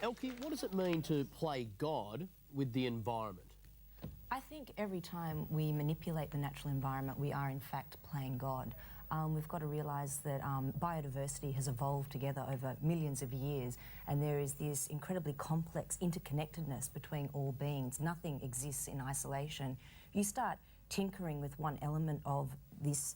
Elke, what does it mean to play God with the environment? I think every time we manipulate the natural environment, we are in fact playing God. We've got to realise that biodiversity has evolved together over millions of years, and there is this incredibly complex interconnectedness between all beings. Nothing exists in isolation. You start tinkering with one element of this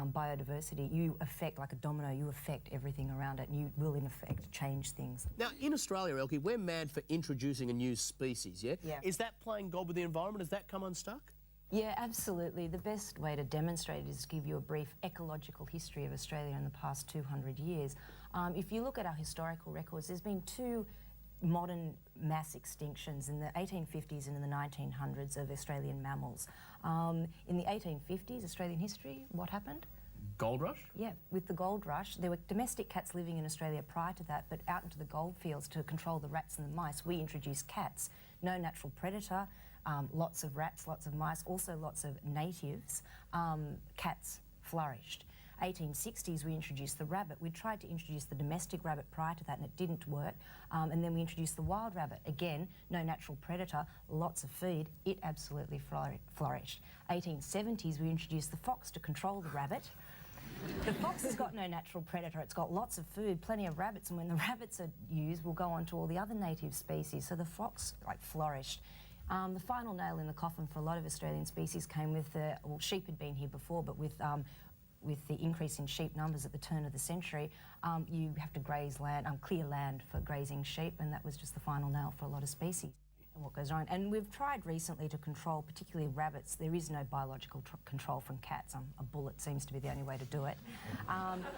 biodiversity, you affect, like a domino, you affect everything around it, and you will in effect change things. Now, in Australia, Elke, we're mad for introducing a new species, yeah? Yeah. Is that playing God with the environment? Has that come unstuck? Yeah, absolutely. The best way to demonstrate it is to give you a brief ecological history of Australia in the past 200 years. If you look at our historical records, there's been two modern mass extinctions in the 1850s and in the 1900s of Australian mammals. In the 1850s, Australian history, what happened? Gold rush? Yeah, with the gold rush, there were domestic cats living in Australia prior to that, but out into the gold fields to control the rats and the mice, we introduced cats. No natural predator, lots of rats, lots of mice, also lots of natives. Cats flourished. 1860s, we introduced the rabbit. We tried to introduce the domestic rabbit prior to that and it didn't work. And then we introduced the wild rabbit. Again, no natural predator, lots of feed. It absolutely flourished. 1870s, we introduced the fox to control the rabbit. The fox has got no natural predator. It's got lots of food, plenty of rabbits, and when the rabbits are used, we'll go on to all the other native species. So the fox flourished. The final nail in the coffin for a lot of Australian species came with the, well, sheep had been here before, but with the increase in sheep numbers at the turn of the century, you have to graze land, clear land for grazing sheep, and that was just the final nail for a lot of species. And what goes on. And we've tried recently to control, particularly rabbits. There is no biological control from cats. A bullet seems to be the only way to do it.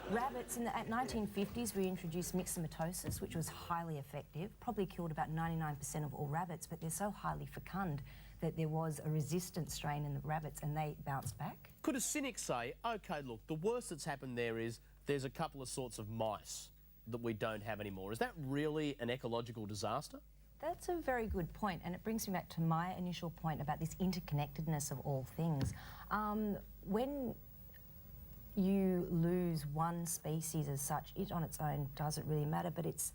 Rabbits, in the 1950s, we introduced myxomatosis, which was highly effective, probably killed about 99% of all rabbits, but they're so highly fecund that there was a resistant strain in the rabbits and they bounced back. Could a cynic say, OK, look, the worst that's happened there is there's a couple of sorts of mice that we don't have anymore. Is that really an ecological disaster? That's a very good point, and it brings me back to my initial point about this interconnectedness of all things. When you lose one species as such, it on its own doesn't really matter, but it's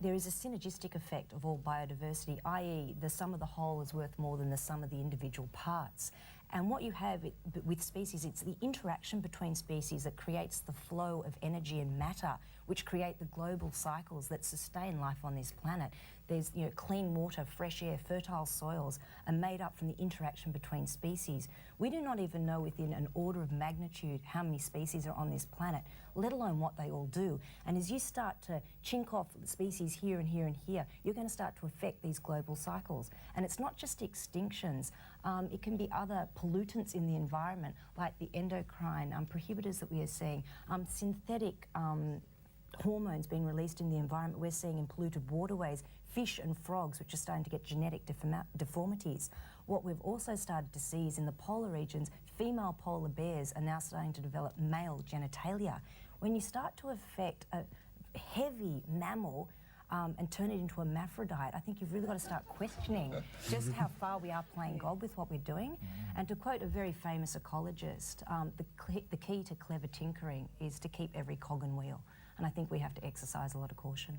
there is a synergistic effect of all biodiversity, i.e. the sum of the whole is worth more than the sum of the individual parts. And what you have with species, it's the interaction between species that creates the flow of energy and matter, which create the global cycles that sustain life on this planet. There's, clean water, fresh air, fertile soils are made up from the interaction between species. We do not even know within an order of magnitude how many species are on this planet, let alone what they all do. And as you start to chink off species here and here and here, you're going to start to affect these global cycles. And it's not just extinctions, it can be other pollutants in the environment, like the endocrine prohibitors that we are seeing, synthetic hormones being released in the environment. We're seeing in polluted waterways, fish and frogs, which are starting to get genetic deformities. What we've also started to see is in the polar regions, female polar bears are now starting to develop male genitalia. When you start to affect a heavy mammal and turn it into a hermaphrodite, I think you've really got to start questioning just how far we are playing God with what we're doing. And to quote a very famous ecologist, the key to clever tinkering is to keep every cog in wheel. And I think we have to exercise a lot of caution.